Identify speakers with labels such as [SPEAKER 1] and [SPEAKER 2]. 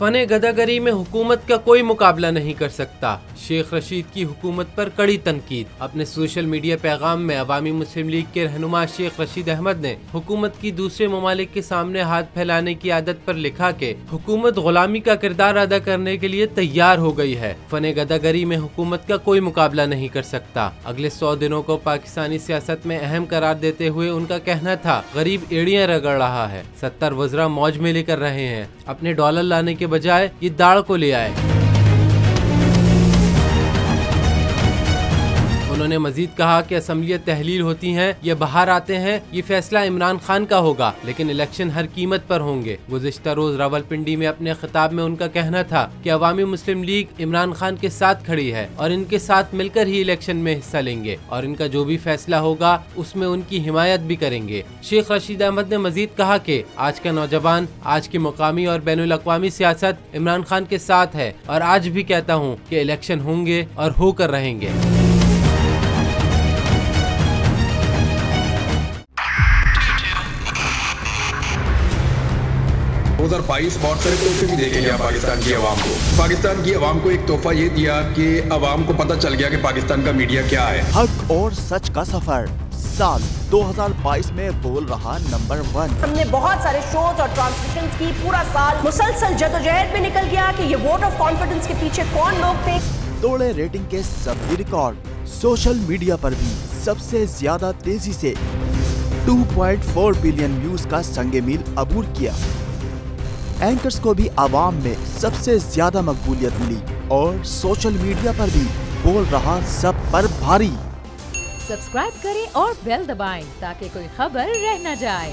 [SPEAKER 1] फने गदागरी में हुकूमत का कोई मुकाबला नहीं कर सकता। शेख रशीद की हुकूमत पर कड़ी तनकीद। अपने सोशल मीडिया पैगाम में अवामी मुस्लिम लीग के रहनुमा शेख रशीद अहमद ने हुकूमत की दूसरे ममालिक के सामने हाथ फैलाने की आदत पर लिखा कि हुकूमत गुलामी का किरदार अदा करने के लिए तैयार हो गई है। फने गदागरी में हुकूमत का कोई मुकाबला नहीं कर सकता। अगले 100 दिनों को पाकिस्तानी सियासत में अहम करार देते हुए उनका कहना था, गरीब एड़ियां रगड़ रहा है, 70 वज़रा मौज में लेकर रहे हैं, अपने डॉलर लाने के बजाय ये दाढ़ को ले आए। उन्होंने मजीद कहा कि असम्बलियाँ तहलील होती हैं, ये बाहर आते हैं, ये फैसला इमरान खान का होगा, लेकिन इलेक्शन हर कीमत पर होंगे। गुज़िश्ता रोज रावलपिंडी में अपने खिताब में उनका कहना था कि अवामी मुस्लिम लीग इमरान खान के साथ खड़ी है और इनके साथ मिलकर ही इलेक्शन में हिस्सा लेंगे और इनका जो भी फैसला होगा उसमें उनकी हिमायत भी करेंगे। शेख रशीद अहमद ने मजीद कहा कि आज का नौजवान, आज की मुकामी और बैनुल अक़वामी सियासत इमरान खान के साथ है और आज भी कहता हूँ कि इलेक्शन होंगे और होकर रहेंगे।
[SPEAKER 2] 2022 बहुत सारे तोहफे भी देखे गया पाकिस्तान की आवाम को। पाकिस्तान की आवाम को एक तोहफा ये दिया कि आवाम को पता चल गया कि पाकिस्तान का मीडिया क्या है।
[SPEAKER 3] हक और सच का सफर साल 2022 में बोल रहा नंबर 1।
[SPEAKER 4] हमने बहुत सारे शोज और ट्रांसमिशंस की, पूरा साल मुसलसल जदोजहद में निकल गया कि ये वोट ऑफ कॉन्फिडेंस के पीछे कौन लोग थे।
[SPEAKER 3] तोड़े रेटिंग के सभी रिकॉर्ड। सोशल मीडिया पर भी सबसे ज्यादा तेजी से 2.4 बिलियन व्यूज का संगे मील अबूर किया। एंकर्स को भी आवाम में सबसे ज्यादा मकबूलियत मिली और सोशल मीडिया पर भी बोल रहा सब पर भारी।
[SPEAKER 5] सब्सक्राइब करें और बेल दबाएं ताकि कोई खबर रह न जाए।